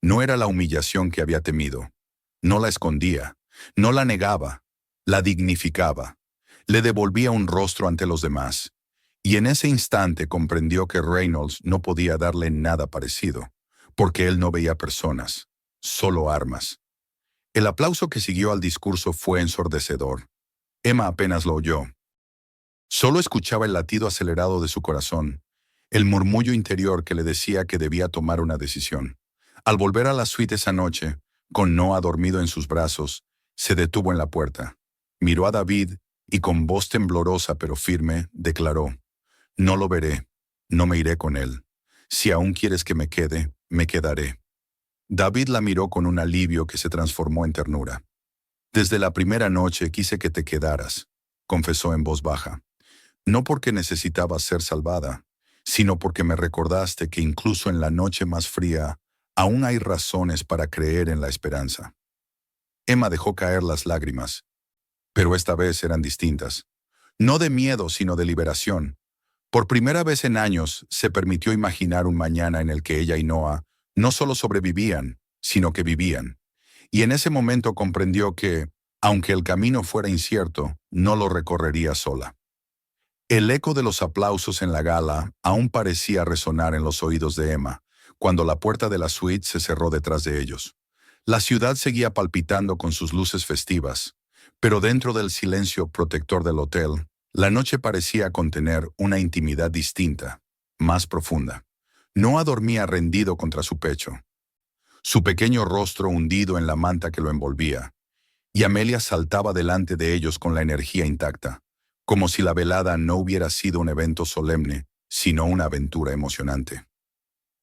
No era la humillación que había temido. No la escondía, no la negaba, la dignificaba. Le devolvía un rostro ante los demás. Y en ese instante comprendió que Reynolds no podía darle nada parecido, porque él no veía personas, solo armas. El aplauso que siguió al discurso fue ensordecedor. Emma apenas lo oyó. Solo escuchaba el latido acelerado de su corazón, el murmullo interior que le decía que debía tomar una decisión. Al volver a la suite esa noche, con Noah dormido en sus brazos, se detuvo en la puerta. Miró a David y con voz temblorosa pero firme declaró: «No lo veré, no me iré con él. Si aún quieres que me quede, me quedaré». David la miró con un alivio que se transformó en ternura. «Desde la primera noche quise que te quedaras», confesó en voz baja. «No porque necesitabas ser salvada, sino porque me recordaste que incluso en la noche más fría, aún hay razones para creer en la esperanza». Emma dejó caer las lágrimas, pero esta vez eran distintas. No de miedo, sino de liberación. Por primera vez en años, se permitió imaginar un mañana en el que ella y Noah no solo sobrevivían, sino que vivían. Y en ese momento comprendió que, aunque el camino fuera incierto, no lo recorrería sola. El eco de los aplausos en la gala aún parecía resonar en los oídos de Emma, cuando la puerta de la suite se cerró detrás de ellos. La ciudad seguía palpitando con sus luces festivas, pero dentro del silencio protector del hotel, la noche parecía contener una intimidad distinta, más profunda. Noah dormía rendido contra su pecho, su pequeño rostro hundido en la manta que lo envolvía, y Amelia saltaba delante de ellos con la energía intacta, como si la velada no hubiera sido un evento solemne, sino una aventura emocionante.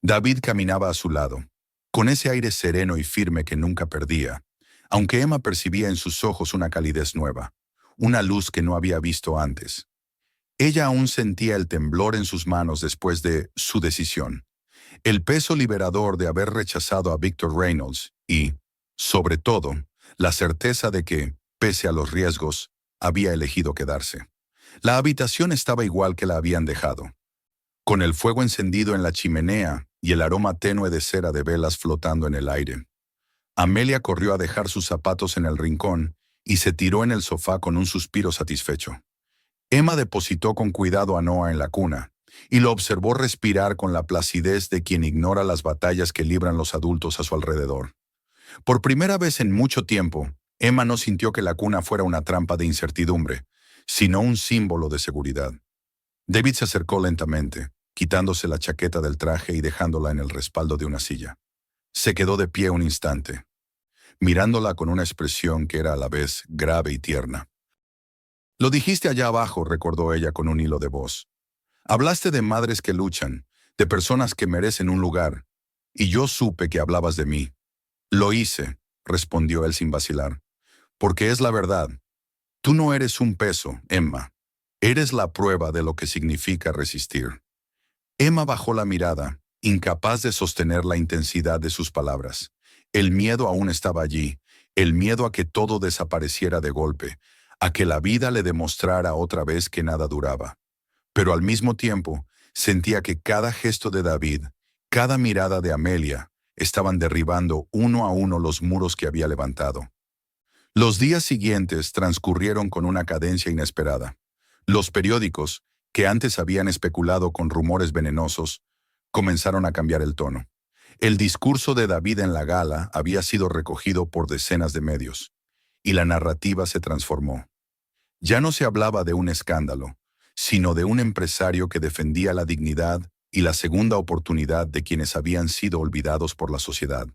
David caminaba a su lado, con ese aire sereno y firme que nunca perdía, aunque Emma percibía en sus ojos una calidez nueva, una luz que no había visto antes. Ella aún sentía el temblor en sus manos después de su decisión, el peso liberador de haber rechazado a Victor Reynolds y, sobre todo, la certeza de que, pese a los riesgos, había elegido quedarse. La habitación estaba igual que la habían dejado, con el fuego encendido en la chimenea y el aroma tenue de cera de velas flotando en el aire. Amelia corrió a dejar sus zapatos en el rincón y se tiró en el sofá con un suspiro satisfecho. Emma depositó con cuidado a Noah en la cuna y lo observó respirar con la placidez de quien ignora las batallas que libran los adultos a su alrededor. Por primera vez en mucho tiempo, Emma no sintió que la cuna fuera una trampa de incertidumbre, sino un símbolo de seguridad. David se acercó lentamente, quitándose la chaqueta del traje y dejándola en el respaldo de una silla. Se quedó de pie un instante, mirándola con una expresión que era a la vez grave y tierna. «Lo dijiste allá abajo», recordó ella con un hilo de voz. «Hablaste de madres que luchan, de personas que merecen un lugar, y yo supe que hablabas de mí». «Lo hice», respondió él sin vacilar, «porque es la verdad. Tú no eres un peso, Emma. Eres la prueba de lo que significa resistir». Emma bajó la mirada, incapaz de sostener la intensidad de sus palabras. El miedo aún estaba allí, el miedo a que todo desapareciera de golpe, a que la vida le demostrara otra vez que nada duraba. Pero al mismo tiempo, sentía que cada gesto de David, cada mirada de Amelia, estaban derribando uno a uno los muros que había levantado. Los días siguientes transcurrieron con una cadencia inesperada. Los periódicos, que antes habían especulado con rumores venenosos, comenzaron a cambiar el tono. El discurso de David en la gala había sido recogido por decenas de medios, y la narrativa se transformó. Ya no se hablaba de un escándalo, sino de un empresario que defendía la dignidad y la segunda oportunidad de quienes habían sido olvidados por la sociedad.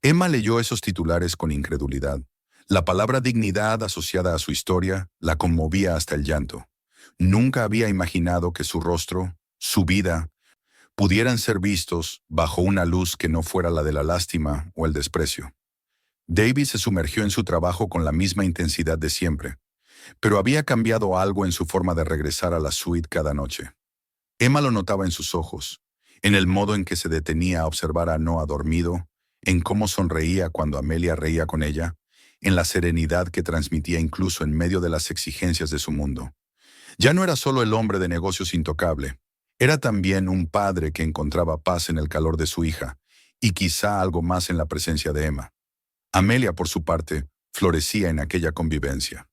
Emma leyó esos titulares con incredulidad. La palabra dignidad asociada a su historia la conmovía hasta el llanto. Nunca había imaginado que su rostro, su vida, pudieran ser vistos bajo una luz que no fuera la de la lástima o el desprecio. David se sumergió en su trabajo con la misma intensidad de siempre, pero había cambiado algo en su forma de regresar a la suite cada noche. Emma lo notaba en sus ojos, en el modo en que se detenía a observar a Noah dormido, en cómo sonreía cuando Amelia reía con ella, en la serenidad que transmitía incluso en medio de las exigencias de su mundo. Ya no era solo el hombre de negocios intocable, era también un padre que encontraba paz en el calor de su hija, y quizá algo más en la presencia de Emma. Amelia, por su parte, florecía en aquella convivencia.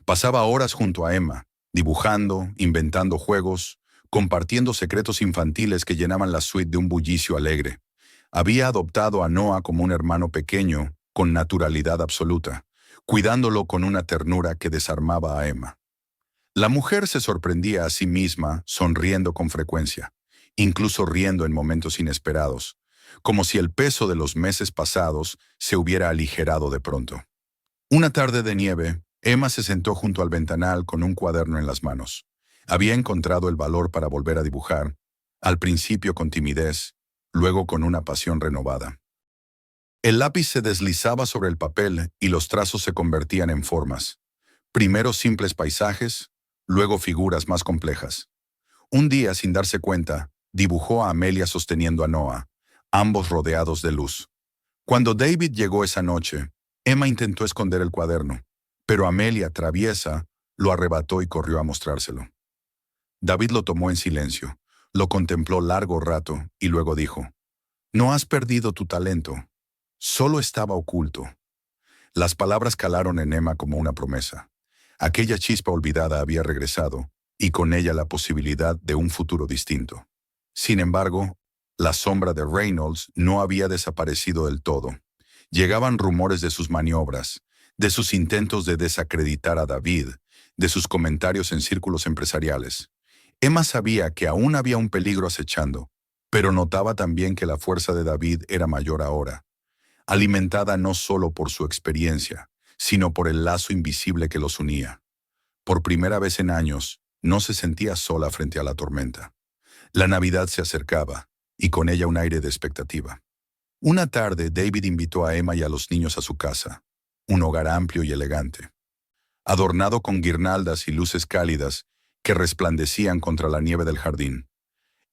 Pasaba horas junto a Emma, dibujando, inventando juegos, compartiendo secretos infantiles que llenaban la suite de un bullicio alegre. Había adoptado a Noah como un hermano pequeño, con naturalidad absoluta, cuidándolo con una ternura que desarmaba a Emma. La mujer se sorprendía a sí misma, sonriendo con frecuencia, incluso riendo en momentos inesperados, como si el peso de los meses pasados se hubiera aligerado de pronto. Una tarde de nieve, Emma se sentó junto al ventanal con un cuaderno en las manos. Había encontrado el valor para volver a dibujar, al principio con timidez, luego con una pasión renovada. El lápiz se deslizaba sobre el papel y los trazos se convertían en formas. Primero simples paisajes, luego figuras más complejas. Un día, sin darse cuenta, dibujó a Amelia sosteniendo a Noah, ambos rodeados de luz. Cuando David llegó esa noche, Emma intentó esconder el cuaderno, pero Amelia, traviesa, lo arrebató y corrió a mostrárselo. David lo tomó en silencio, lo contempló largo rato y luego dijo: «No has perdido tu talento, solo estaba oculto». Las palabras calaron en Emma como una promesa. Aquella chispa olvidada había regresado, y con ella la posibilidad de un futuro distinto. Sin embargo, la sombra de Reynolds no había desaparecido del todo. Llegaban rumores de sus maniobras, de sus intentos de desacreditar a David, de sus comentarios en círculos empresariales. Emma sabía que aún había un peligro acechando, pero notaba también que la fuerza de David era mayor ahora, alimentada no solo por su experiencia, sino por el lazo invisible que los unía. Por primera vez en años, no se sentía sola frente a la tormenta. La Navidad se acercaba, y con ella un aire de expectativa. Una tarde, David invitó a Emma y a los niños a su casa, un hogar amplio y elegante, adornado con guirnaldas y luces cálidas que resplandecían contra la nieve del jardín.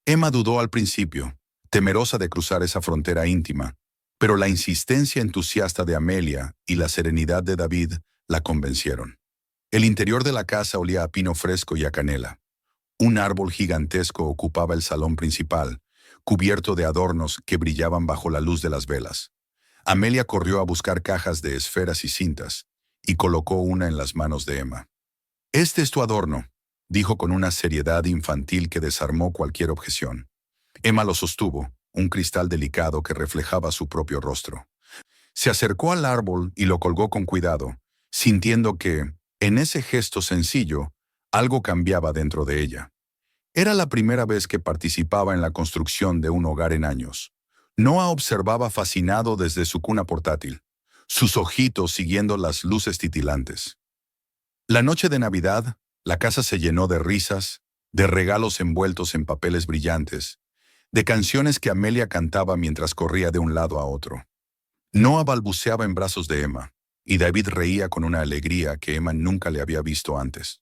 Emma dudó al principio, temerosa de cruzar esa frontera íntima, pero la insistencia entusiasta de Amelia y la serenidad de David la convencieron. El interior de la casa olía a pino fresco y a canela. Un árbol gigantesco ocupaba el salón principal, cubierto de adornos que brillaban bajo la luz de las velas. Amelia corrió a buscar cajas de esferas y cintas, y colocó una en las manos de Emma. «Este es tu adorno», dijo con una seriedad infantil que desarmó cualquier objeción. Emma lo sostuvo, un cristal delicado que reflejaba su propio rostro. Se acercó al árbol y lo colgó con cuidado, sintiendo que, en ese gesto sencillo, algo cambiaba dentro de ella. Era la primera vez que participaba en la construcción de un hogar en años. Noah observaba fascinado desde su cuna portátil, sus ojitos siguiendo las luces titilantes. La noche de Navidad, la casa se llenó de risas, de regalos envueltos en papeles brillantes, de canciones que Amelia cantaba mientras corría de un lado a otro. Noah balbuceaba en brazos de Emma, y David reía con una alegría que Emma nunca le había visto antes.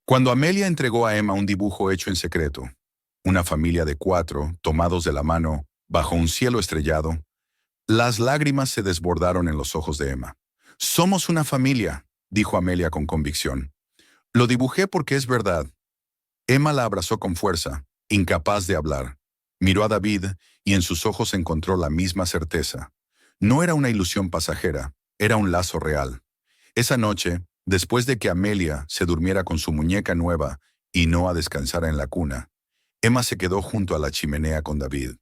Cuando Amelia entregó a Emma un dibujo hecho en secreto, una familia de 4, tomados de la mano, bajo un cielo estrellado, las lágrimas se desbordaron en los ojos de Emma. «Somos una familia», dijo Amelia con convicción. «Lo dibujé porque es verdad». Emma la abrazó con fuerza, incapaz de hablar. Miró a David y en sus ojos encontró la misma certeza. No era una ilusión pasajera, era un lazo real. Esa noche, después de que Amelia se durmiera con su muñeca nueva y Noah descansara en la cuna, Emma se quedó junto a la chimenea con David.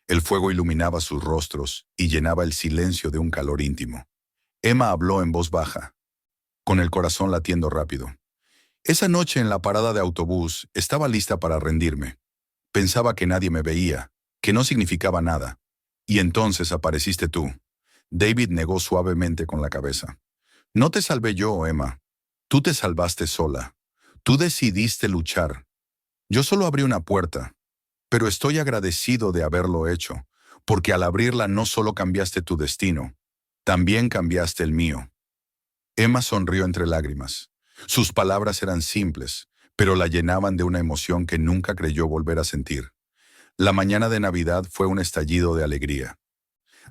El fuego iluminaba sus rostros y llenaba el silencio de un calor íntimo. Emma habló en voz baja, con el corazón latiendo rápido. «Esa noche en la parada de autobús estaba lista para rendirme. Pensaba que nadie me veía, que no significaba nada. Y entonces apareciste tú». David negó suavemente con la cabeza. «No te salvé yo, Emma. Tú te salvaste sola. Tú decidiste luchar. Yo solo abrí una puerta, pero estoy agradecido de haberlo hecho, porque al abrirla no solo cambiaste tu destino, también cambiaste el mío». Emma sonrió entre lágrimas. Sus palabras eran simples, pero la llenaban de una emoción que nunca creyó volver a sentir. La mañana de Navidad fue un estallido de alegría.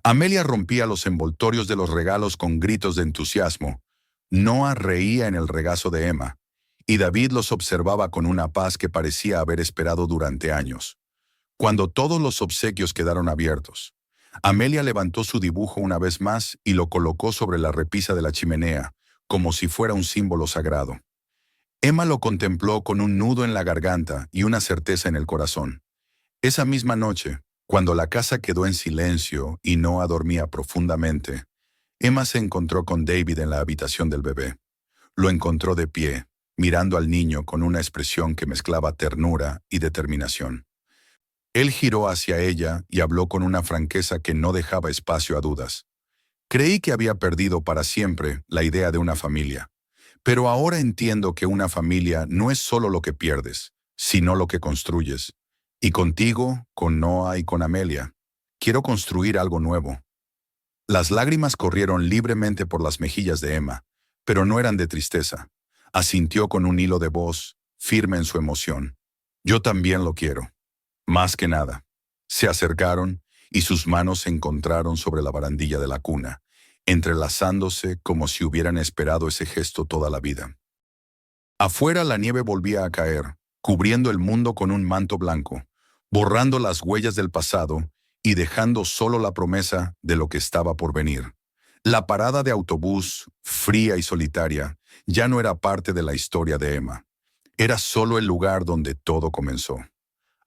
Amelia rompía los envoltorios de los regalos con gritos de entusiasmo. Noah reía en el regazo de Emma, y David los observaba con una paz que parecía haber esperado durante años. Cuando todos los obsequios quedaron abiertos, Amelia levantó su dibujo una vez más y lo colocó sobre la repisa de la chimenea, como si fuera un símbolo sagrado. Emma lo contempló con un nudo en la garganta y una certeza en el corazón. Esa misma noche, cuando la casa quedó en silencio y Noah dormía profundamente, Emma se encontró con David en la habitación del bebé. Lo encontró de pie, mirando al niño con una expresión que mezclaba ternura y determinación. Él giró hacia ella y habló con una franqueza que no dejaba espacio a dudas. «Creí que había perdido para siempre la idea de una familia, pero ahora entiendo que una familia no es solo lo que pierdes, sino lo que construyes. Y contigo, con Noah y con Amelia, quiero construir algo nuevo». Las lágrimas corrieron libremente por las mejillas de Emma, pero no eran de tristeza. Asintió con un hilo de voz, firme en su emoción. «Yo también lo quiero». Más que nada, se acercaron y sus manos se encontraron sobre la barandilla de la cuna, entrelazándose como si hubieran esperado ese gesto toda la vida. Afuera la nieve volvía a caer, cubriendo el mundo con un manto blanco, borrando las huellas del pasado y dejando solo la promesa de lo que estaba por venir. La parada de autobús, fría y solitaria, ya no era parte de la historia de Emma. Era solo el lugar donde todo comenzó.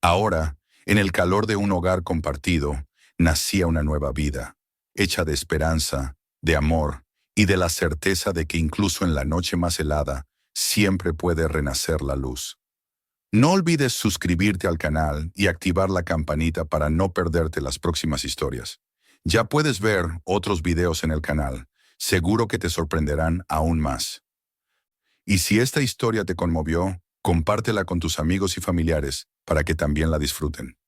Ahora, en el calor de un hogar compartido, nacía una nueva vida, hecha de esperanza, de amor y de la certeza de que incluso en la noche más helada, siempre puede renacer la luz. No olvides suscribirte al canal y activar la campanita para no perderte las próximas historias. Ya puedes ver otros videos en el canal, seguro que te sorprenderán aún más. Y si esta historia te conmovió, compártela con tus amigos y familiares para que también la disfruten.